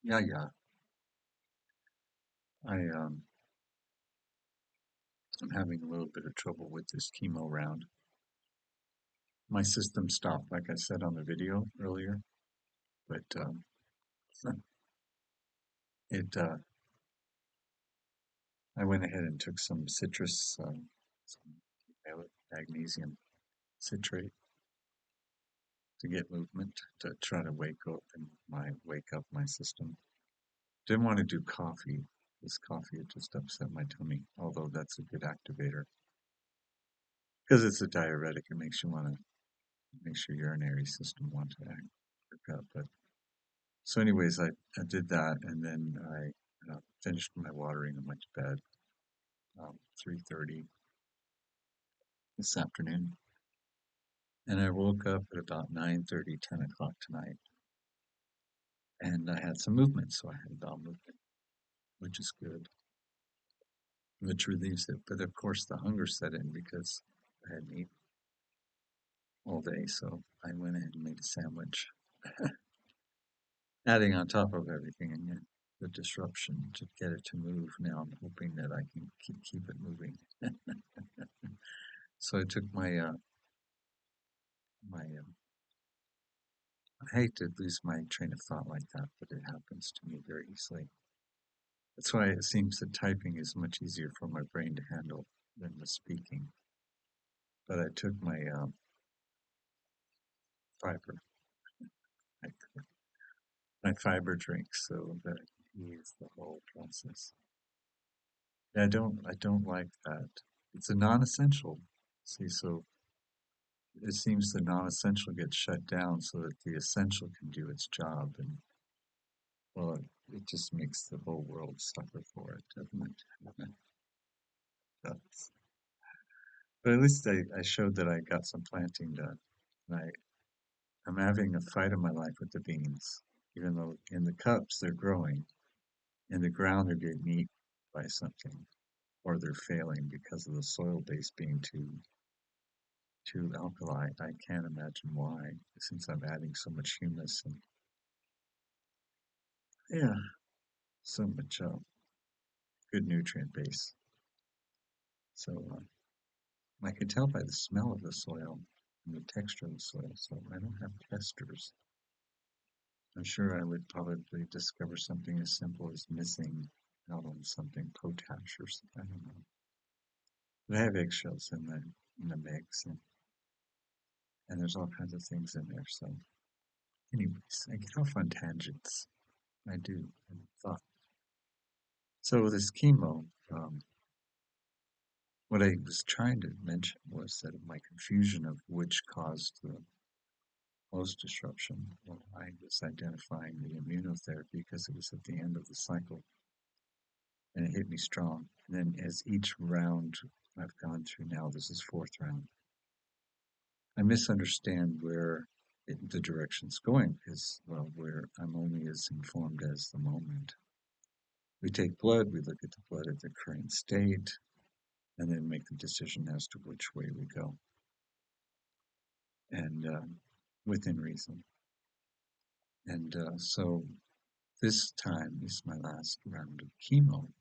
Yeah, yeah. I'm having a little bit of trouble with this chemo round. My system stopped, like I said on the video earlier, but it I went ahead and took some citrus, some magnesium citrate to get movement to try to wake up my system. Didn't want to do coffee. This coffee it just upset my tummy, although that's a good activator because it's a diuretic. It makes you want to makes your urinary system want to act work up. But so, anyways, I did that, and then I finished my watering and went to bed 3:30 this afternoon, and I woke up at about 9:30, 10 o'clock tonight, and I had some movement, so I had bowel movement, which is good, which relieves it. But of course, the hunger set in because I hadn't eaten all day, so I went ahead and made a sandwich, adding on top of everything, and yet the disruption to get it to move. Now I'm hoping that I can keep it moving. So I took my I hate to lose my train of thought like that, but it happens to me very easily. That's why it seems that typing is much easier for my brain to handle than the speaking. But I took my fiber, my fiber drink, so that ease the whole process. And I don't like that. It's a non-essential. See, so it seems the non-essential gets shut down so that the essential can do its job, and well, it just makes the whole world suffer for it, doesn't it? Does. But at least I showed that I got some planting done. And I'm having a fight of my life with the beans, even though in the cups they're growing, in the ground they're getting eaten by something, or they're failing because of the soil base being too alkali. I can't imagine why, since I'm adding so much humus and yeah, so much good nutrient base. So I could tell by the smell of the soil and the texture of the soil. So I don't have testers. I'm sure I would probably discover something as simple as missing out on something, potash or something. I don't know. But I have eggshells in the mix, and there's all kinds of things in there. So, anyways, I get off on tangents. I do. I thought so. With this chemo, what I was trying to mention was that my confusion of which caused the most disruption. Well, I was identifying the immunotherapy because it was at the end of the cycle and it hit me strong. And then as each round I've gone through now, this is fourth round, I misunderstand where the direction's going because, well, where I'm only as informed as the moment. We take blood, we look at the blood at the current state, and then make the decision as to which way we go, and within reason. And so this time is my last round of chemo,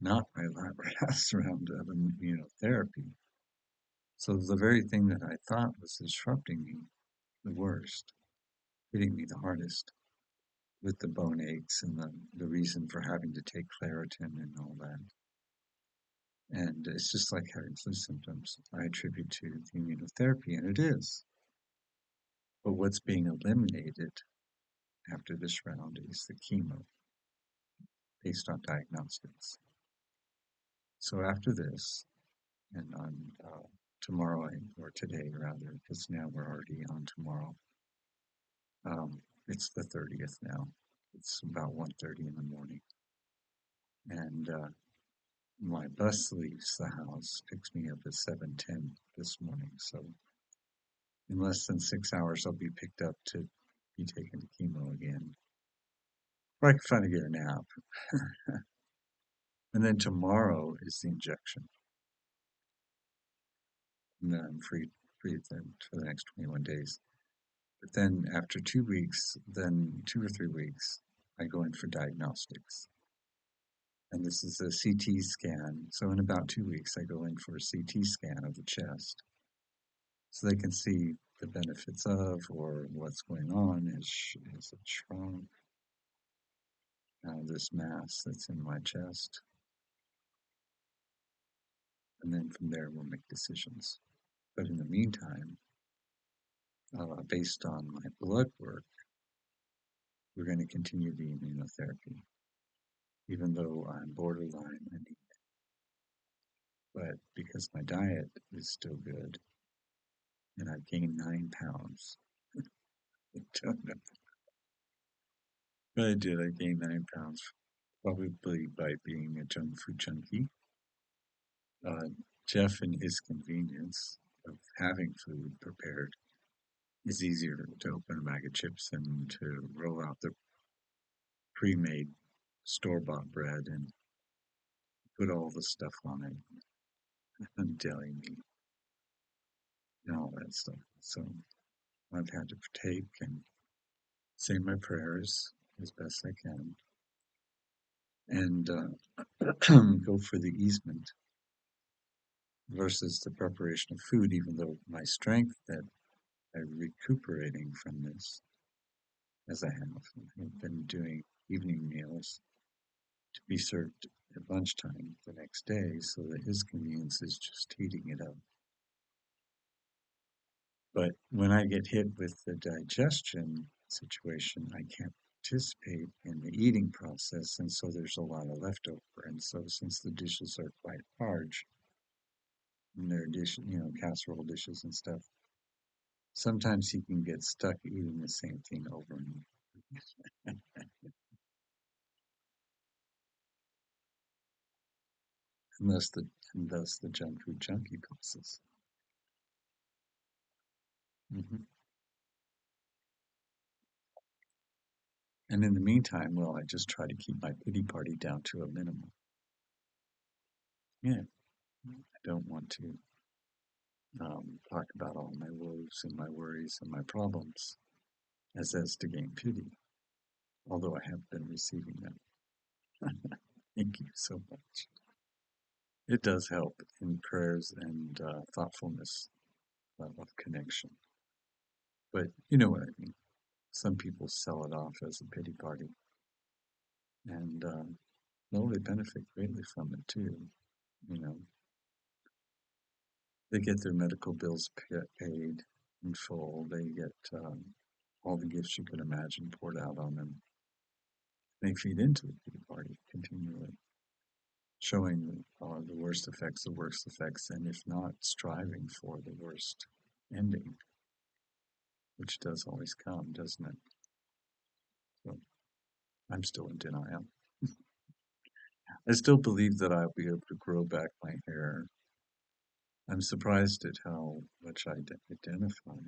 not my last round of immunotherapy. So the very thing that I thought was disrupting me the worst, hitting me the hardest with the bone aches and the reason for having to take Claritin and all that. And it's just like having flu symptoms. I attribute to the immunotherapy, and it is. But what's being eliminated after this round is the chemo based on diagnostics. So after this, and on tomorrow, or today rather, because now we're already on tomorrow, it's the 30th now. It's about 1:30 in the morning. And my bus leaves the house, picks me up at 7:10 this morning. So in less than 6 hours, I'll be picked up to be taken to chemo again. Or I can finally get a nap. And then tomorrow is the injection. And then I'm free then for the next 21 days. But then after 2 weeks, then 2 or 3 weeks, I go in for diagnostics. And this is a CT scan. So in about 2 weeks, I go in for a CT scan of the chest so they can see the benefits of or what's going on. Is it shrunk? This mass that's in my chest. And then from there, we'll make decisions. But in the meantime, based on my blood work, we're going to continue the immunotherapy, even though I'm borderline anemic. But because my diet is still good and I've gained 9 pounds, I don't know. But I did, I gained 9 pounds, probably by being a junk food junkie. Uh, Jeff and his convenience of having food prepared is easier to open a bag of chips than to roll out the pre-made store-bought bread and put all the stuff on it and deli meat and all that stuff. So I've had to partake and say my prayers as best I can and go for the easement versus the preparation of food, even though my strength that I'm recuperating from this, as I have been doing evening meals to be served at lunchtime the next day so that his convenience is just heating it up. But when I get hit with the digestion situation, I can't participate in the eating process, and so there's a lot of leftover. And so, since the dishes are quite large, and they're casserole dishes and stuff, sometimes he can get stuck eating the same thing over and over. Unless the junk food junkie process. Hmm. And in the meantime, well, I just try to keep my pity party down to a minimum. Yeah, I don't want to talk about all my woes and my worries and my problems as to gain pity, although I have been receiving them. Thank you so much. It does help in prayers and thoughtfulness of connection. But you know what I mean. Some people sell it off as a pity party, and no, they benefit greatly from it too. You know, they get their medical bills paid in full. They get all the gifts you could imagine poured out on them. They feed into the pity party continually, showing the worst effects, and if not, striving for the worst ending, which does always come, doesn't it? So I'm still in denial. I still believe that I'll be able to grow back my hair. I'm surprised at how much I identify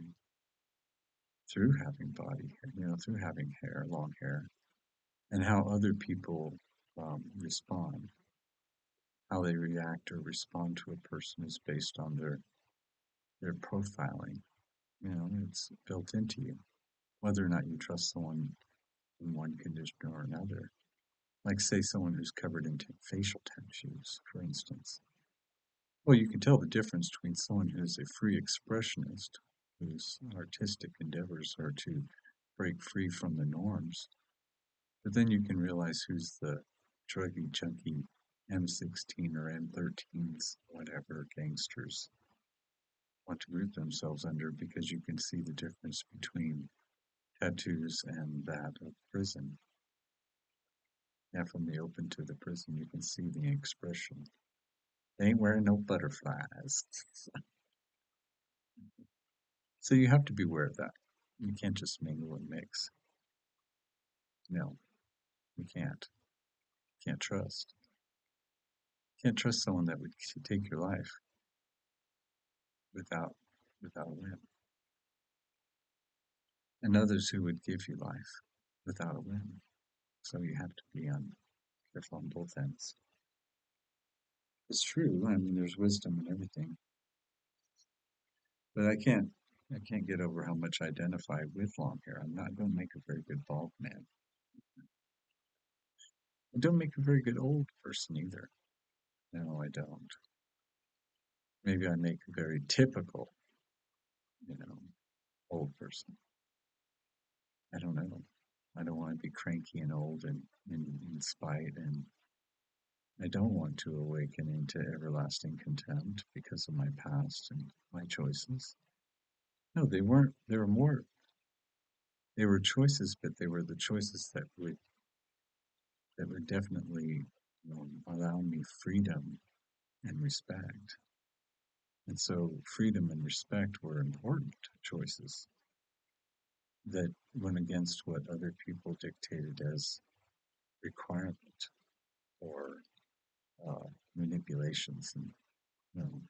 through having body hair, through having hair, long hair, and how other people respond, how they react or respond to a person is based on their profiling. It's built into you, whether or not you trust someone in one condition or another. Like, say, someone who's covered in facial tattoos, for instance. Well, you can tell the difference between someone who's a free expressionist, whose artistic endeavors are to break free from the norms, but then you can realize who's the druggy, junky M16 or M13s, whatever gangsters want to group themselves under, because you can see the difference between tattoos and that of prison. Yeah, from the open to the prison, you can see the expression. They ain't wearing no butterflies. So you have to be aware of that. You can't just mingle and mix. No, you can't. Can't trust. Can't trust someone that would take your life without without a whim, and others who would give you life without a whim. So you have to be careful on both ends. It's true. I mean, there's wisdom in everything, but I can't get over how much I identify with long hair. I'm not going to make a very good bald man. I don't make a very good old person either. No, I don't. Maybe I make a very typical, you know, old person. I don't know. I don't want to be cranky and old and in spite, and I don't want to awaken into everlasting contempt because of my past and my choices. No, they weren't. They were more. They were choices, but they were the choices that would definitely allow me freedom and respect. And so, freedom and respect were important choices that went against what other people dictated as requirement or uh, manipulations. And you know,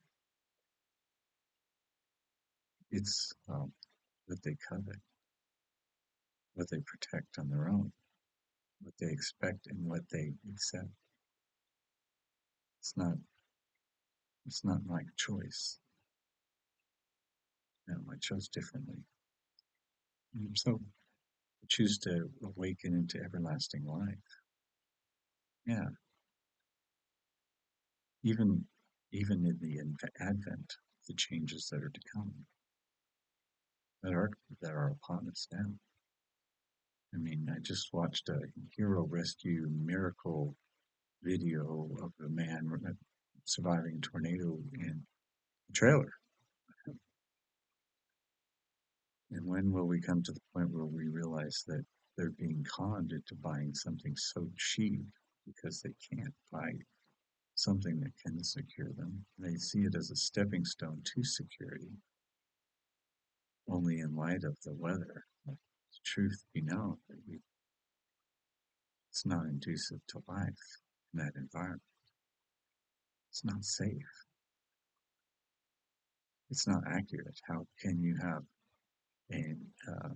it's what they covet, what they protect on their own, what they expect, and what they accept. It's not. It's not my choice. No, I chose differently. So I choose to awaken into everlasting life. Yeah, even even in the advent, the changes that are to come, that are that are upon us now. I mean, I just watched a hero rescue miracle video of a man surviving a tornado in a trailer. And when will we come to the point where we realize that they're being conned into buying something so cheap because they can't buy something that can secure them? They see it as a stepping stone to security, only in light of the weather. Let the truth be known that it's not conducive to life in that environment. It's not safe. It's not accurate. How can you have a, uh,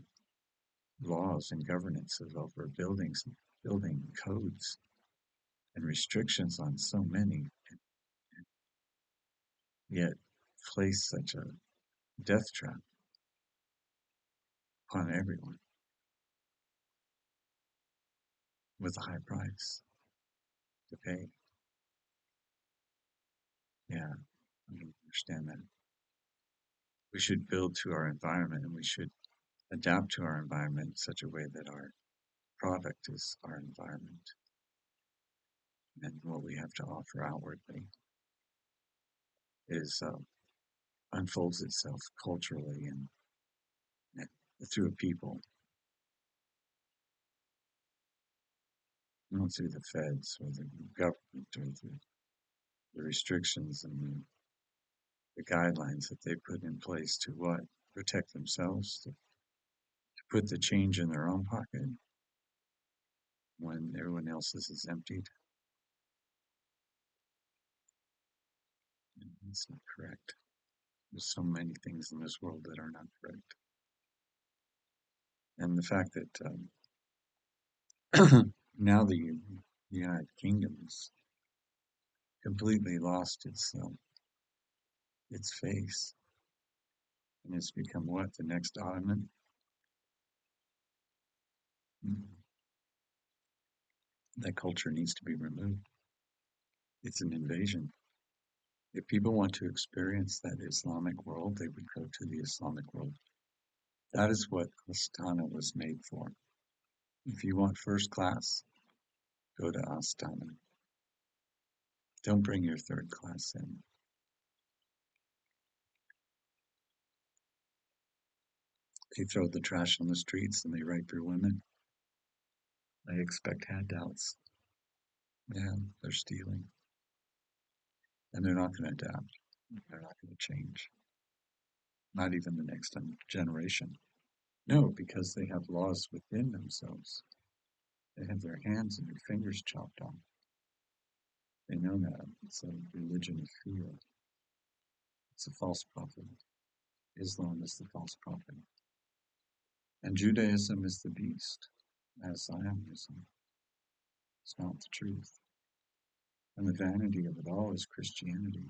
laws and governances over buildings, building codes and restrictions on so many, yet place such a death trap upon everyone with a high price to pay? Yeah, I don't understand that. We should build to our environment and we should adapt to our environment in such a way that our product is our environment and what we have to offer outwardly is unfolds itself culturally and through people, not through the feds or the government or the restrictions and the guidelines that they put in place to what? Protect themselves, to put the change in their own pocket when everyone else's is emptied. And that's not correct. There's so many things in this world that are not correct. And the fact that now the United Kingdom has completely lost its face and it's become what? The next Ottoman? Mm. That culture needs to be removed. It's an invasion. If people want to experience that Islamic world, they would go to the Islamic world. That is what Astana was made for. If you want first class, go to Astana. Don't bring your third class in. They throw the trash on the streets and they rape your women. They expect handouts. Yeah, they're stealing. And they're not going to adapt. They're not going to change. Not even the next generation. No, because they have laws within themselves. They have their hands and their fingers chopped off. They know that. It's a religion of fear. It's a false prophet. Islam is the false prophet. And Judaism is the beast, as Zionism. It's not the truth. And the vanity of it all is Christianity,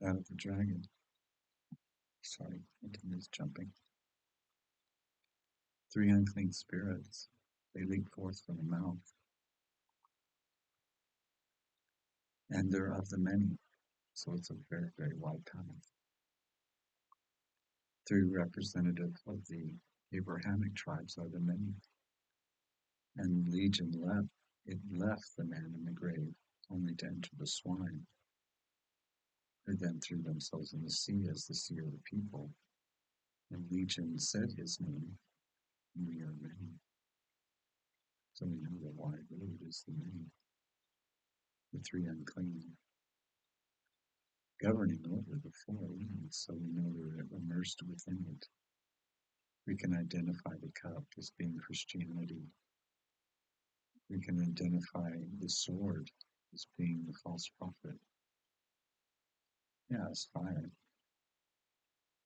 that of the dragon. Sorry, internet is jumping. 3 unclean spirits, they leap forth from the mouth. and they're of the many. So it's a very, very wide path. Three representative of the Abrahamic tribes are the many. And Legion left the man in the grave, only to enter the swine, who then threw themselves in the sea as the seer of the people. And Legion said his name, and we are many. So we know the wide road is the many, the three unclean, governing over the four winds, so we know we're immersed within it. We can identify the cup as being Christianity. We can identify the sword as being the false prophet. Yeah, it's fire.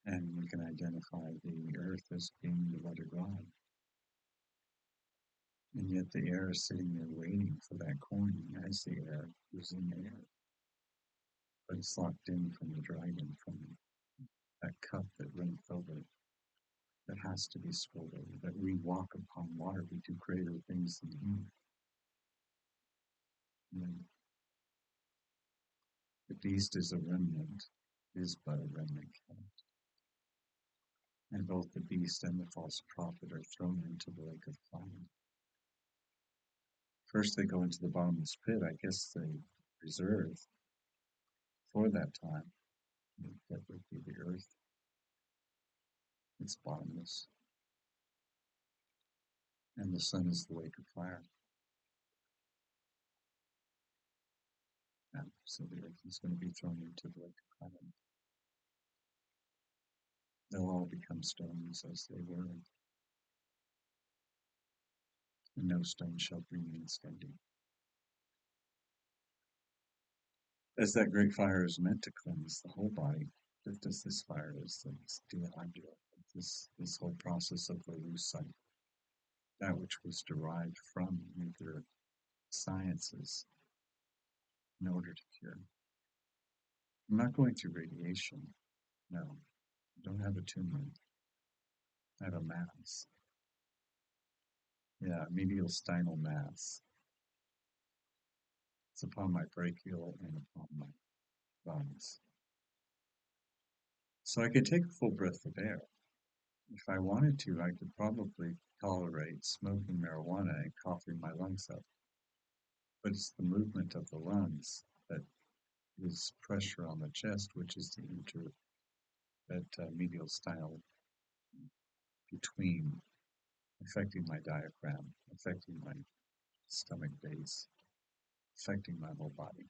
And we can identify the earth as being the Word of God. And yet the air is sitting there waiting for that coin as the air is in the air. But it's locked in from the dragon, from that cup that runneth over, that has to be spilled over, that we walk upon water, we do greater things than him. And the beast is a remnant, is but a remnant count. And both the beast and the false prophet are thrown into the lake of fire. First they go into the bottomless pit. I guess they reserve for that time. That would be the earth. It's bottomless. And the sun is the lake of fire. And so the earth is going to be thrown into the lake of fire. They'll all become stones as they were. And no stone shall remain standing. As that great fire is meant to cleanse the whole body, just as this fire is, this dehydrate, this whole process of the lucite, that which was derived from nuclear sciences in order to cure. I'm not going through radiation. No, I don't have a tumor. I have a mass. Yeah, mediastinal mass. It's upon my brachial and upon my lungs. So I could take a full breath of air. If I wanted to, I could probably tolerate smoking marijuana and coughing my lungs up. But it's the movement of the lungs that is pressure on the chest, which is that medial style between, affecting my diaphragm, affecting my stomach base, affecting my whole body.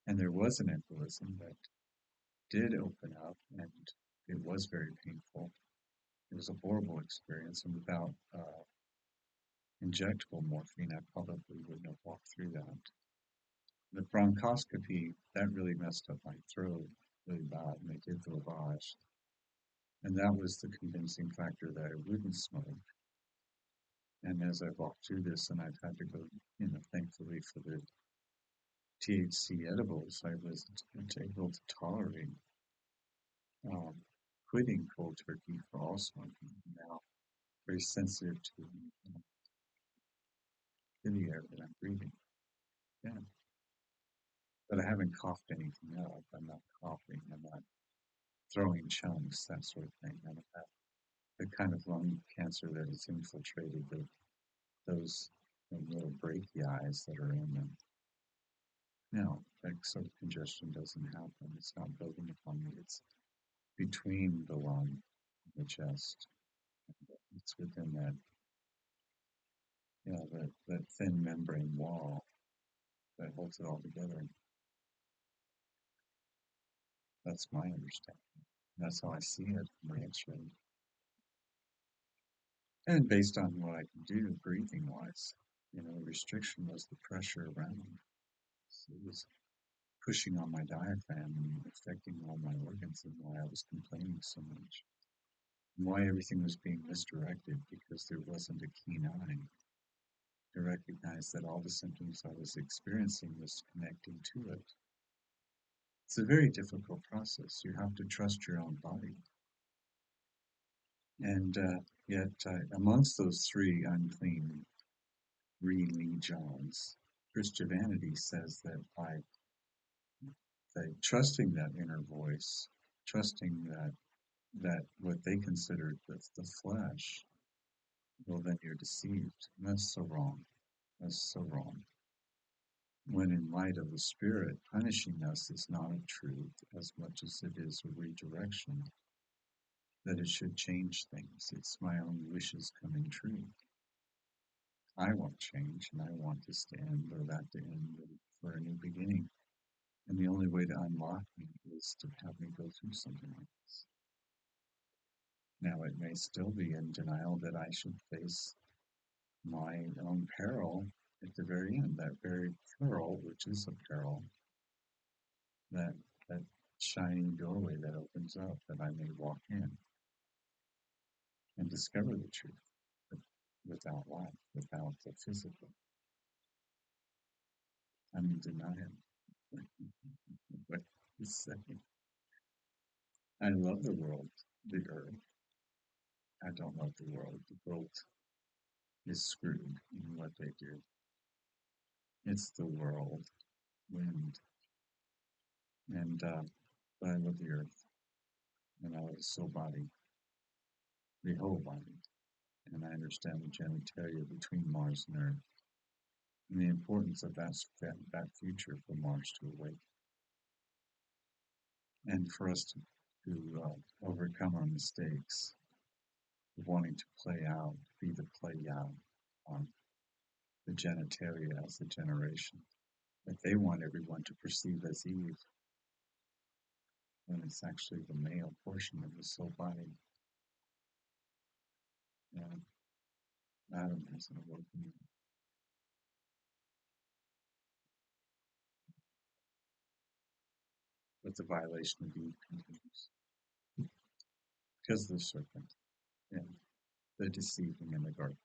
And there was an embolism that did open up, and it was very painful. It was a horrible experience, and without injectable morphine, I probably wouldn't have walked through that. The bronchoscopy, that really messed up my throat really bad, and they did the lavage. And that was the convincing factor that I wouldn't smoke. And as I walked through this, and I've had to go, thankfully for the THC edibles, I wasn't able to tolerate quitting cold turkey for all smoking. Now, very sensitive to the air that I'm breathing. Yeah. But I haven't coughed anything up. I'm not coughing. I'm not throwing chunks, that sort of thing. I don't have the kind of lung cancer that has infiltrated those little brachii that are in them. No, that sort of congestion doesn't happen. It's not building upon me. It's between the lung and the chest. It's within that thin membrane wall that holds it all together. That's my understanding. That's how I see it from the X-ray. And based on what I can do breathing-wise, the restriction was the pressure around me. So it was pushing on my diaphragm and affecting all my organs, and why I was complaining so much. And why everything was being misdirected, because there wasn't a keen eye to recognize that all the symptoms I was experiencing was connecting to it. It's a very difficult process. You have to trust your own body. And yet, amongst those three unclean legions, Christianity says that by trusting that inner voice, trusting that what they consider the flesh, well, then you're deceived. And that's so wrong. That's so wrong. When in light of the Spirit, punishing us is not a truth as much as it is a redirection, that it should change things. It's my own wishes coming true. I want change and I want this to end or that to end for a new beginning. And the only way to unlock me is to have me go through something like this. Now, it may still be in denial that I should face my own peril at the very end, that very peril, which is a peril, that shiny doorway that opens up that I may walk in and discover the truth without life, without the physical. I'm in denial. What is saying? I love the world, the earth. I don't love the world. The world is screwed in what they do. It's the world, wind, and but I love the earth, and I love the soul body, the whole body, and I understand the genitalia between Mars and Earth, and the importance of that future for Mars to awake, and for us to overcome our mistakes, of wanting to play out, be the play out on the genitalia as the generation that they want everyone to perceive as Eve, when it's actually the male portion of the soul body. And Adam hasn't awoken yet. But the violation of Eve continues because of the serpent and the deceiving in the garden.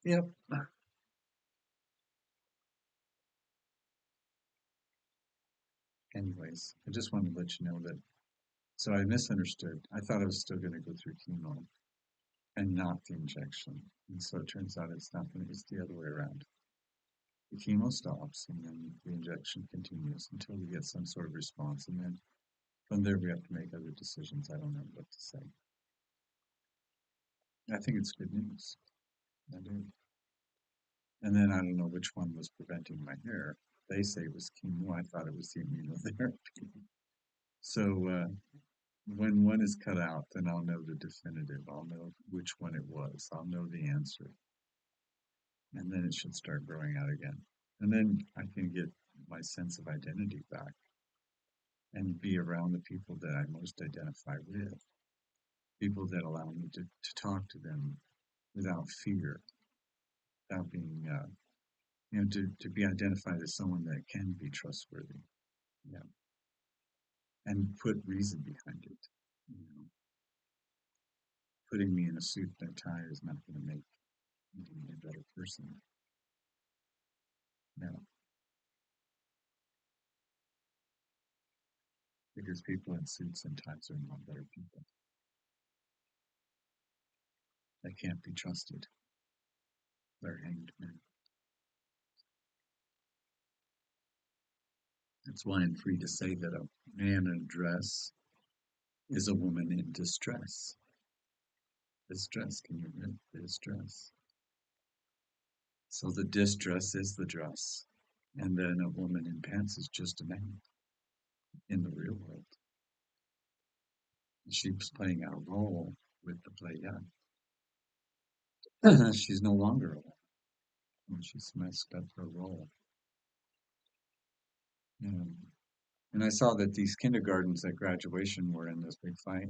Yep. Anyways, I just wanted to let you know that. So I misunderstood. I thought I was still going to go through chemo and not the injection. And so it turns out it's not going to, it's the other way around. The chemo stops and then the injection continues until we get some sort of response. And then from there, we have to make other decisions. I don't know what to say. I think it's good news. I do. And then I don't know which one was preventing my hair. They say it was chemo. I thought it was the immunotherapy. So when one is cut out, then I'll know the definitive. I'll know which one it was. I'll know the answer. And then it should start growing out again. And then I can get my sense of identity back and be around the people that I most identify with. People that allow me to talk to them without fear, without being, to be identified as someone that can be trustworthy, yeah, and put reason behind it. You know, putting me in a suit and a tie is not going to make me a better person. No, because people in suits and ties are not better people. They can't be trusted. They're hanged men. That's why I'm free to say that a man in a dress is a woman in distress. Distress, can you read distress? So the distress is the dress. And then a woman in pants is just a man in the real world. She's playing out a role with the play young. She's no longer a woman. She's messed up her role. And I saw that these kindergartens at graduation were in this big fight.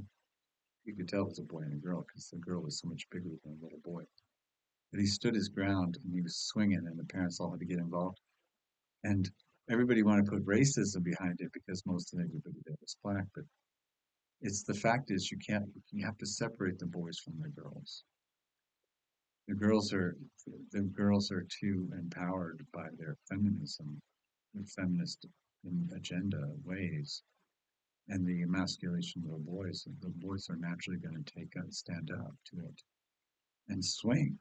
You could tell it was a boy and a girl because the girl was so much bigger than the little boy. But he stood his ground and he was swinging, and the parents all had to get involved. And everybody wanted to put racism behind it because most of everybody there was black. But it's the fact is you have to separate the boys from the girls. The girls are too empowered by their feminism, their feminist agenda ways, and the emasculation of the boys. The boys are naturally going to stand up to it and swing.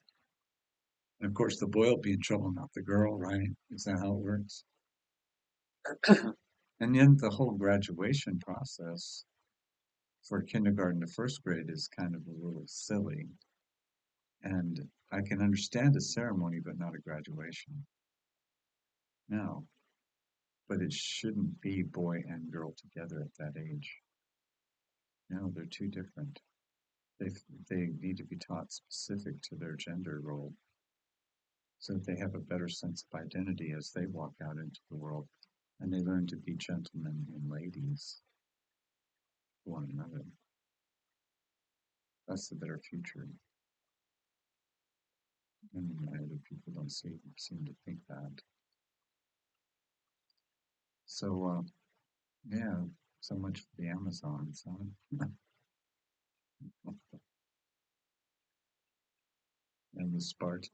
And of course, the boy will be in trouble, not the girl, right? Is that how it works? And then the whole graduation process for kindergarten to first grade is kind of a little silly. And I can understand a ceremony, but not a graduation. No, but it shouldn't be boy and girl together at that age. No, they're too different. They they need to be taught specific to their gender role so that they have a better sense of identity as they walk out into the world and they learn to be gentlemen and ladies to one another. That's the better future. And other people don't seem to think that. So, yeah, so much for the Amazons, huh? And the Spart.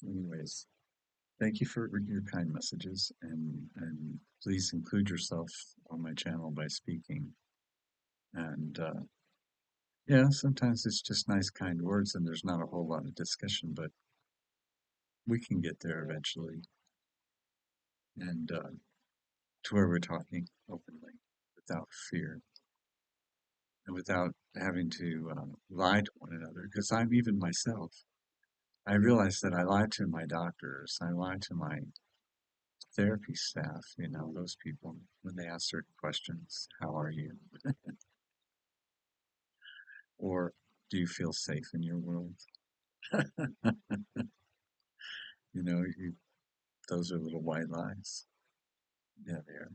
Anyways, thank you for your kind messages, and please include yourself on my channel by speaking. And yeah, sometimes it's just nice, kind words, and there's not a whole lot of discussion, but we can get there eventually, and to where we're talking openly without fear and without having to lie to one another. Because I'm even myself. I realize that I lie to my doctors, I lie to my therapy staff, those people, when they ask certain questions. How are you? Or do you feel safe in your world? You know, those are little white lies. Yeah, they are.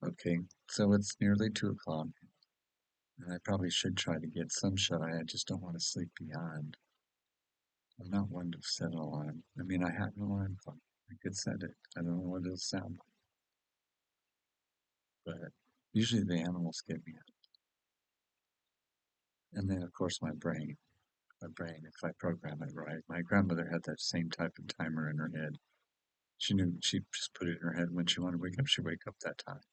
Okay, so it's nearly 2 o'clock, and I probably should try to get some shut eye. I just don't want to sleep beyond. I'm not one to set an alarm. I mean, I have an alarm clock. I could set it. I don't know what it'll sound like, but usually the animals get me up. And then, of course, my brain, if I program it right. My grandmother had that same type of timer in her head. She knew she just put it in her head when she wanted to wake up, she'd wake up that time.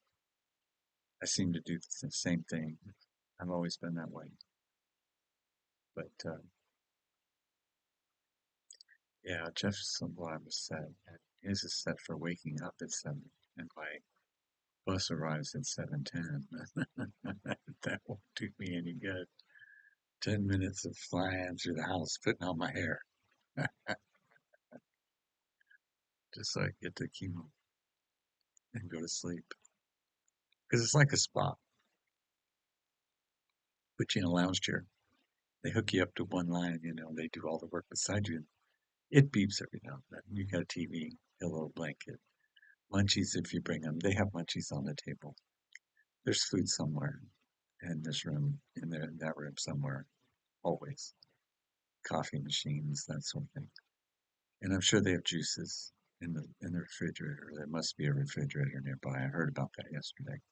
I seem to do the same thing. I've always been that way. But yeah, Jeff's alarm is set, and his is set for waking up at 7, and my bus arrives at 7:10. That won't do me any good. 10 minutes of flying through the house, putting on my hair, just so I can get the chemo and go to sleep. Because it's like a spa. Put you in a lounge chair. They hook you up to one line, they do all the work beside you. It beeps every now and then. You got a TV, a little blanket, munchies if you bring them. They have munchies on the table. There's food somewhere in this room, in that room somewhere, always. Coffee machines, that sort of thing. And I'm sure they have juices in the refrigerator. There must be a refrigerator nearby. I heard about that yesterday.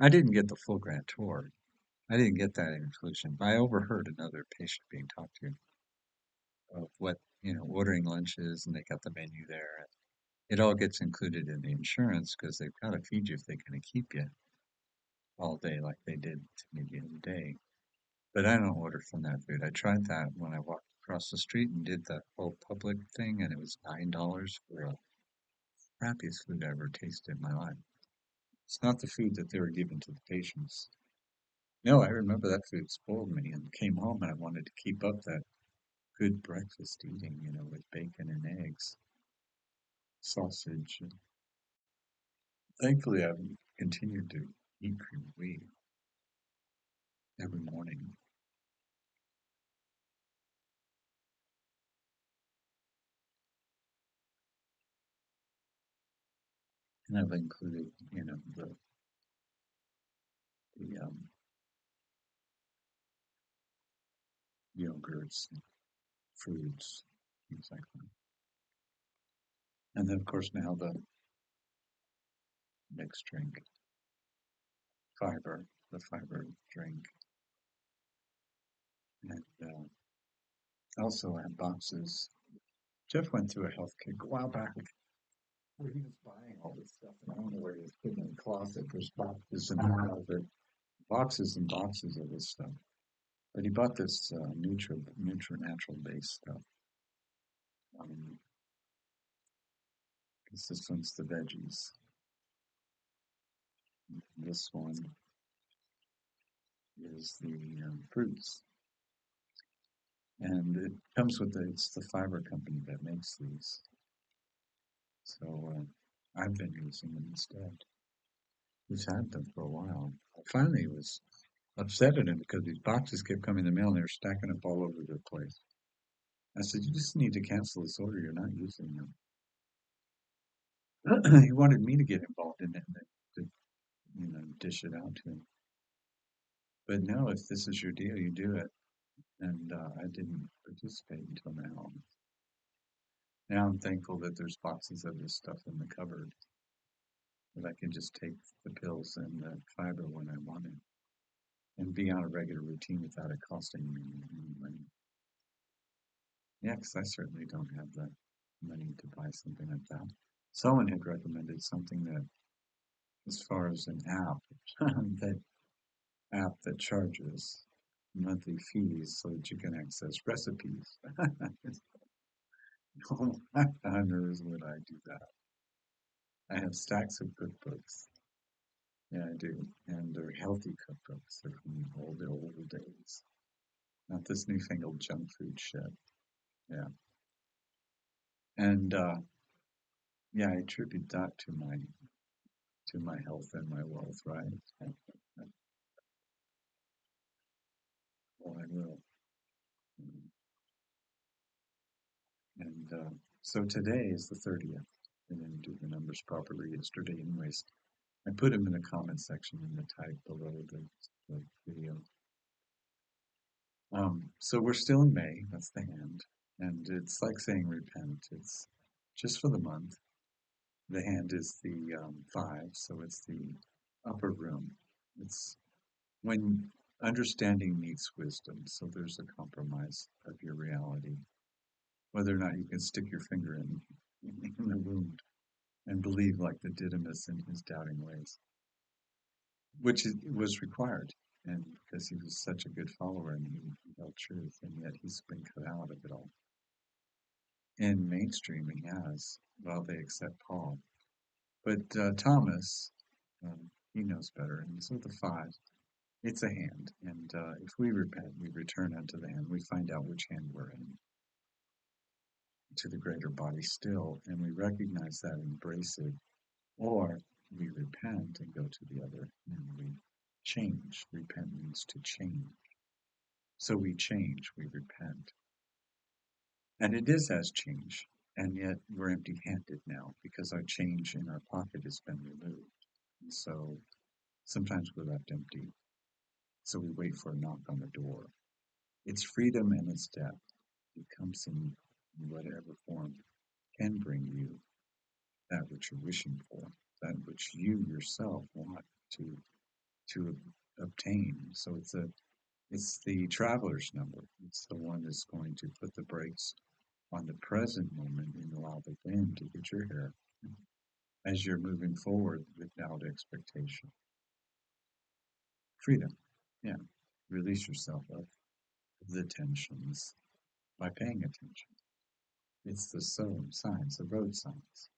I didn't get the full grand tour. I didn't get that inclusion. I overheard another patient being talked to of what, ordering lunches, and they got the menu there. It all gets included in the insurance because they've got to feed you if they're going to keep you all day like they did to me the other day. But I don't order from that food. I tried that when I walked across the street and did the whole public thing, and it was $9 for the crappiest food I ever tasted in my life. It's not the food that they were giving to the patients. No, I remember that food spoiled me and came home and I wanted to keep up that good breakfast eating, with bacon and eggs, sausage. And thankfully, I've continued to eat cream of wheat every morning. And I've included, the yogurts, and fruits, things like that. And then, of course, now the mixed drink, the fiber drink. And also I have boxes. Jeff went through a health kick a while back, where he was buying all this stuff. And I don't know where he was putting it in the closet. There's boxes and boxes and boxes of this stuff. But he bought this natural based stuff. Um, this one's the veggies. This one is the fruits. And it comes with it's the fiber company that makes these. So I've been using them instead. He's had them for a while. I finally was upset at him because these boxes kept coming in the mail and they were stacking up all over the place. I said, you just need to cancel this order. You're not using them. He wanted me to get involved in it and to, dish it out to him. But no, if this is your deal, you do it. And I didn't participate until now. Now I'm thankful that there's boxes of this stuff in the cupboard that I can just take the pills and the fiber when I want it and be on a regular routine without it costing me any money. Yeah, because I certainly don't have the money to buy something like that. Someone had recommended something that, as far as an app, that app that charges monthly fees so that you can access recipes. On earth would I do that? I have stacks of cookbooks. Yeah, I do. And they're healthy cookbooks. They're from all the old days. Not this newfangled junk food shit. Yeah. And yeah, I attribute that to my health and my wealth, right? Well, I will. And so today is the 30th. I didn't do the numbers properly yesterday, anyways. I put them in the comment section in the type below the video. So we're still in May. That's the hand. And it's like saying repent. It's just for the month. The hand is the five, so it's the upper room. It's when understanding meets wisdom. So there's a compromise of your reality, whether or not you can stick your finger in the wound and believe like the Didymus in his doubting ways, which was required. And because he was such a good follower and he held truth, and yet he's been cut out of it all. In mainstream, he has, well, they accept Paul. But Thomas, he knows better. And so the five, it's a hand. And if we repent, we return unto the hand. We find out which hand we're in, to the greater body still. And we recognize that and embrace it. Or we repent and go to the other and we change. Repent means to change. So we change, we repent. And it is as change. And yet we're empty handed now because our change in our pocket has been removed. And so sometimes we're left empty. So we wait for a knock on the door. It's freedom and it's death. It comes in whatever form can bring you that which you're wishing for, that which you yourself want to obtain. So it's the traveler's number. It's the one that's going to put the brakes on the present moment and allow the wind to hit your hair as you're moving forward without expectation. Freedom. Yeah. Release yourself of the tensions by paying attention. It's the signs, the road signs.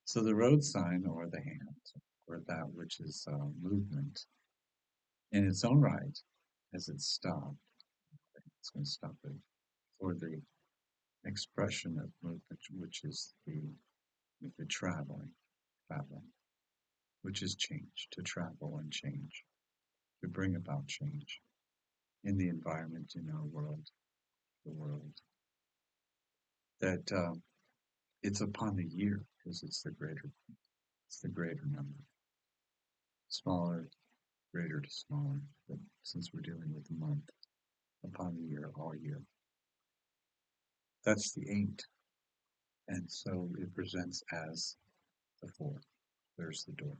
So the road sign or the hand or that which is movement in its own right as it's stopped, it's going to stop it for the expression of movement, which is the traveling, which is change, to travel and change, to bring about change in the environment, in our world, the world. That it's upon the year because it's the greater number. Smaller, greater to smaller, but since we're dealing with the month, upon the year, all year. That's the 8. And so it presents as the 4. There's the door.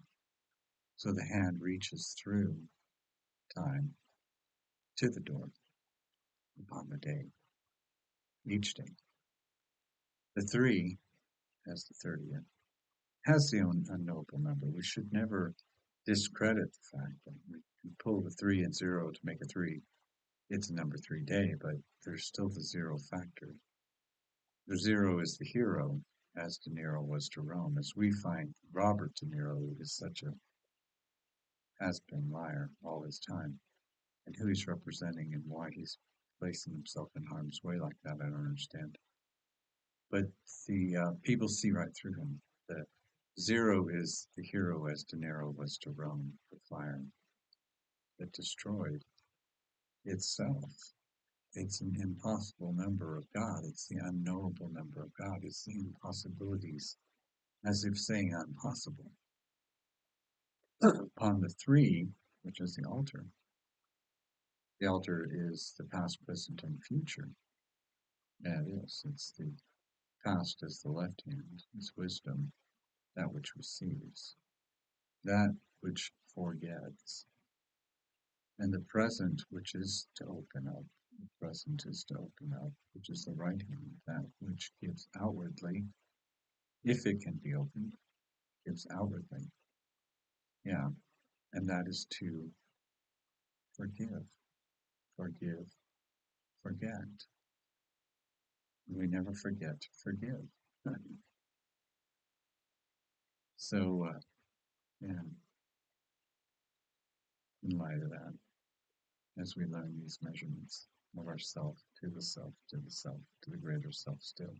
So the hand reaches through time to the door upon the day, each day. The 3 has the 30th. has the own unknowable number. We should never discredit the fact that we can pull the 3 and 0 to make a 3. It's a number 3 day, but there's still the 0 factor. The 0 is the hero, as De Niro was to Rome, as we find Robert De Niro is such a has-been liar all his time, and who he's representing and why he's placing himself in harm's way like that, I don't understand. But the people see right through him. The 0 is the hero, as De Niro was to Rome, the fire that destroyed itself. It's an impossible number of God. It's the unknowable number of God. It's the impossibilities, as if saying impossible. Upon the 3, which is the altar is the past, present, and future. Yeah, it is. It's the past is the left hand, is wisdom, that which receives, that which forgets, and the present, which is to open up. The present is to open up, which is the right hand, that which gives outwardly, if it can be opened, gives outwardly. Yeah, and that is to forgive, forgive, forget. We never forget to forgive. So, yeah, in light of that, as we learn these measurements of ourself to the self, to the self, to the greater self still,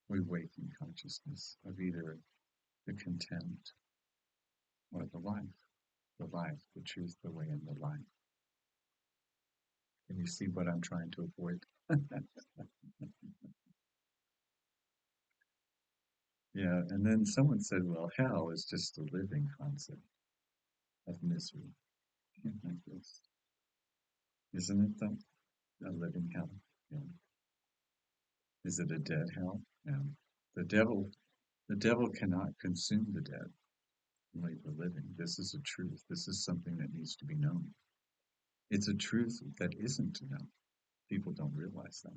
we waken consciousness of either the content or the life, the truth, the way, and the life. Can you see what I'm trying to avoid? Yeah, and then someone said, well, hell is just a living concept of misery. Like this. Isn't it though? A living hell. Yeah. Is it a dead hell? Yeah. The devil the devil cannot consume the dead, only the living. This is a truth. This is something that needs to be known. It's a truth that isn't known. People don't realize that.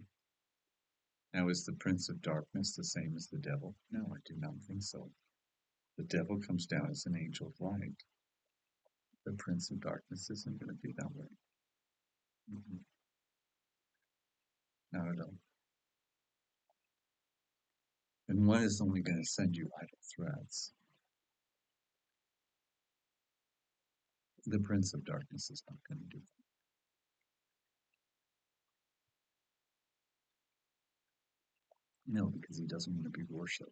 Now, is the prince of darkness the same as the devil? No, I do not think so. The devil comes down as an angel of light. The prince of darkness isn't going to be that way. Mm-hmm. Not at all. And one is only going to send you idle threats. The prince of darkness is not going to do that. No, because he doesn't want to be worshipped.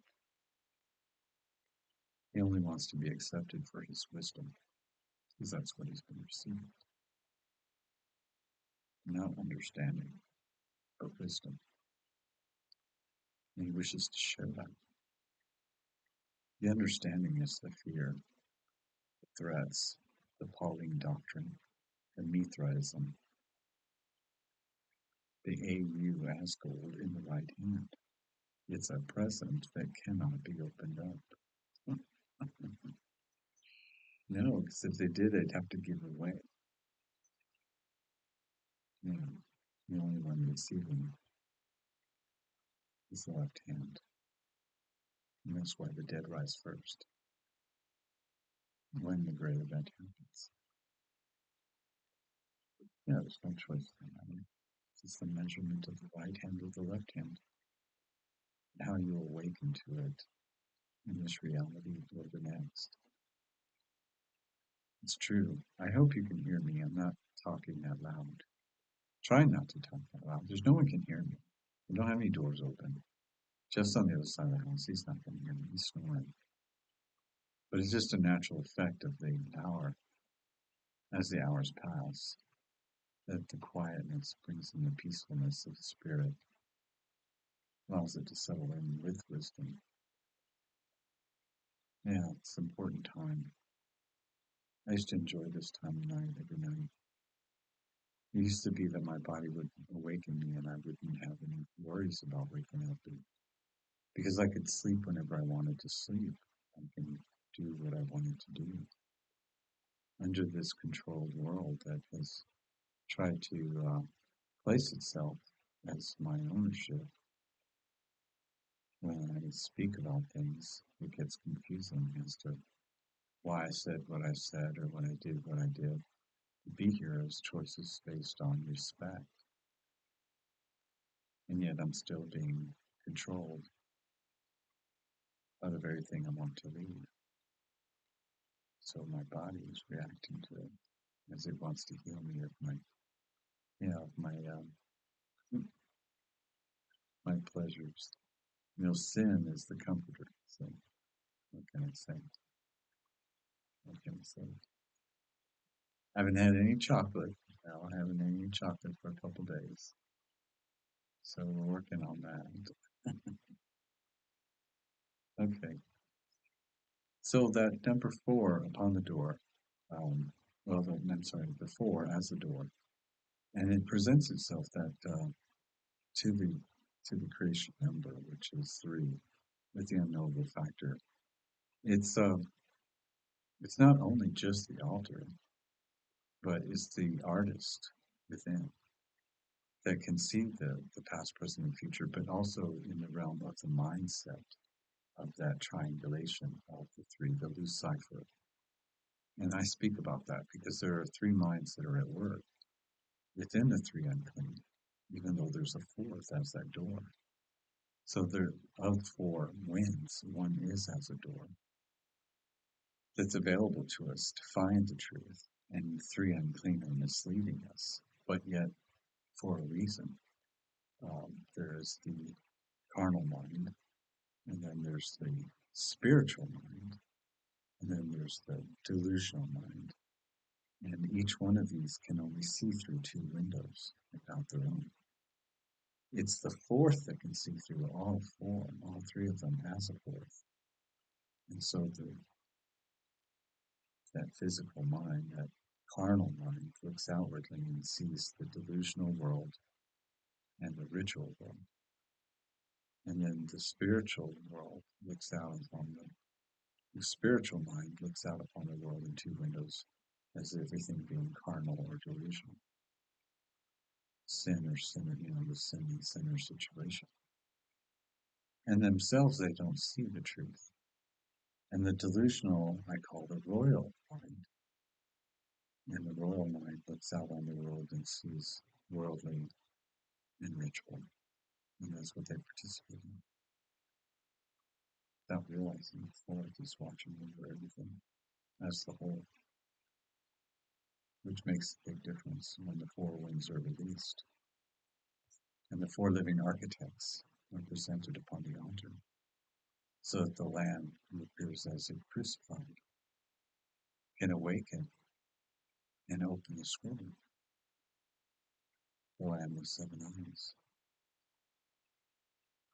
He only wants to be accepted for his wisdom, because that's what he's been receiving. Not understanding, but wisdom. And he wishes to share that. The understanding is the fear, the threats, the Pauline doctrine, the Mithraism, the AU as gold in the right hand. It's a present that cannot be opened up. No, because if they did, they'd have to give it away. Yeah, the only one receiving is the left hand. And that's why the dead rise first, when the great event happens. Yeah, there's no choice in that. It's the measurement of the right hand or the left hand, how you awaken to it in this reality or the next. It's true. I hope you can hear me. I'm not talking that loud. Try not to talk that loud. There's no one can hear me. I don't have any doors open. Just on the other side of the house, he's not going to hear me. He's snoring. But it's just a natural effect of the hour. As the hours pass, that the quietness brings in the peacefulness of the spirit, allows it to settle in with wisdom. Yeah, it's an important time. I used to enjoy this time of night every night. It used to be that my body would awaken me and I wouldn't have any worries about waking up because I could sleep whenever I wanted to sleep. I can do what I wanted to do under this controlled world that has tried to place itself as my ownership when I speak about things, it gets confusing as to why I said what I said or when I did what I did. To be here is choices based on respect, and yet I'm still being controlled by the very thing I want to leave. So my body is reacting to it as it wants to heal me of my, of my pleasures. Sin is the comforter. So what can I say? What can I say? I haven't had any chocolate. Now I haven't had any chocolate for a couple days. So we're working on that. Okay. So that number 4 upon the door, I'm sorry, the 4 as the door, and it presents itself that to the creation number, which is 3, with the unknowable factor. It's not only just the altar, but it's the artist within that can see the past, present, and future, but also in the realm of the mindset of that triangulation of the 3, the loose cipher. And I speak about that because there are 3 minds that are at work within the 3 unclean, even though there's a 4th as that door. So there of 4 winds, 1 is as a door that's available to us to find the truth, and 3 unclean are misleading us, but yet for a reason. There's the carnal mind, and then there's the spiritual mind, and then there's the delusional mind. And each one of these can only see through 2 windows without their own. It's the 4th that can see through all 4, all 3 of them as a 4th. And so that physical mind, that carnal mind, looks outwardly and sees the delusional world and the ritual world. And then the spiritual world looks out upon the spiritual mind looks out upon the world in 2 windows, as everything being carnal or delusional. Sin or sinner, the sin and sinner situation. And themselves, they don't see the truth. And the delusional, I call the royal mind. And the royal mind looks out on the world and sees worldly and ritual. And that's what they participate in. Without realizing the 4th is watching over everything as the whole. Which makes a big difference when the 4 winds are released. And the 4 living architects are presented upon the altar, so that the Lamb, who appears as if crucified, can awaken and open the scroll. The Lamb with 7 eyes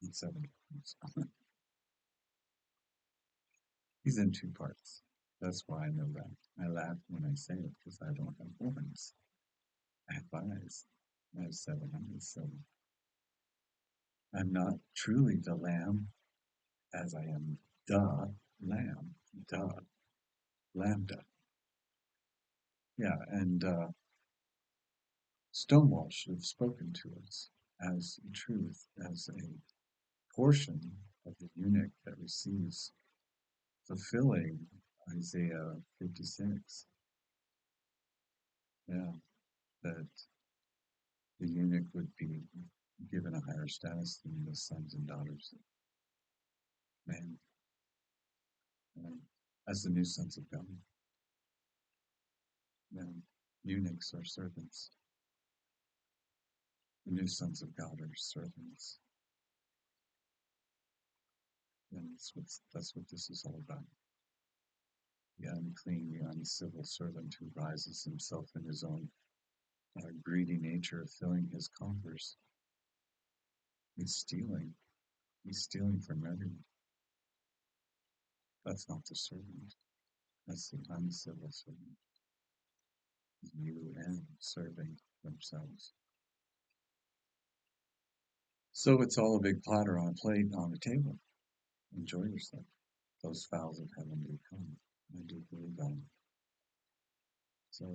and 7 horns. He's in 2 parts. That's why I know that. I laugh when I say it because I don't have horns. I have eyes. I have 7 eyes. So I'm not truly the Lamb as I am the Lamb. Duh. Lambda. Yeah, and Stonewall should have spoken to us as truth, as a portion of the eunuch that receives, fulfilling Isaiah 56. Yeah, that the eunuch would be given a higher status than the sons and daughters of man, as the new sons of God. Yeah, eunuchs are servants. The new sons of God are servants. And that's what this is all about. The unclean, the uncivil servant who rises himself in his own greedy nature of filling his coffers. He's stealing. He's stealing from everyone. That's not the servant. That's the uncivil servant. You and serving themselves. So it's all a big platter on a plate on the table. Enjoy yourself. Those fowls of heaven do come. I do believe that. So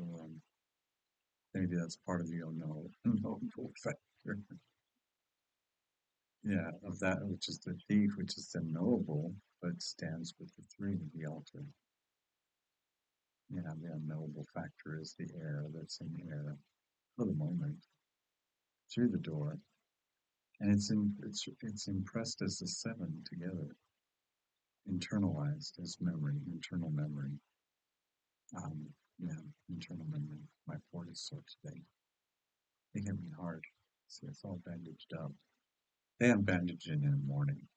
maybe that's part of the unknowable factor. Yeah, of that which is the thief, which is the knowable, but stands with the three, the altar. Yeah, the unknowable factor is the air that's in the air for the moment through the door, and it's impressed as the seven together, internalized as memory, internal memory. Yeah, internal memory. My port is sore today. They hit me hard. See, it's all bandaged up. They unbandage it in the morning,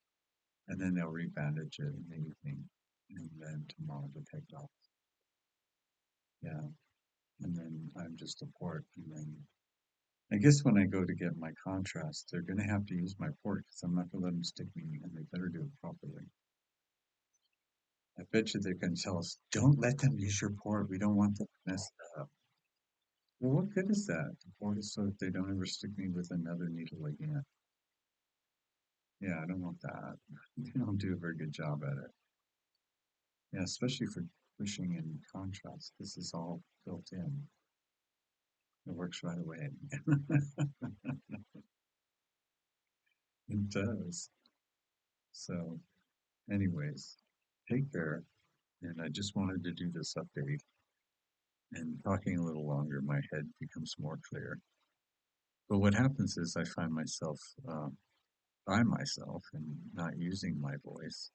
and then they'll rebandage it in the evening, and then tomorrow they take it off. Yeah, and then I'm just a port, and then I guess when I go to get my contrast, they're going to have to use my port because I'm not going to let them stick me, and they better do it properly. I bet you they're going to tell us, don't let them use your port. We don't want them to mess it up. Well, what good is that? The port is so that they don't ever stick me with another needle again. Yeah, I don't want that. They don't do a very good job at it. Yeah, especially for pushing and contrast. This is all built in. It works right away. It does. So, anyways, take care. And I just wanted to do this update. And talking a little longer, my head becomes more clear. But what happens is I find myself by myself and not using my voice,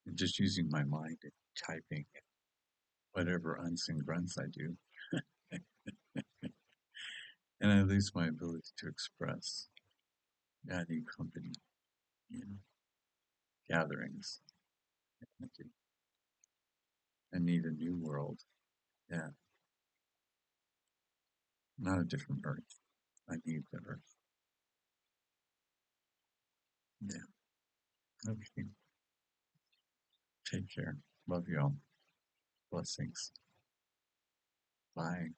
and just using my mind and typing whatever unts and grunts I do. And I lose my ability to express. I need company, you know, gatherings. I do. I need a new world. Yeah, not a different Earth. I need the Earth. Yeah. Okay. Take care. Love you all. Blessings. Bye.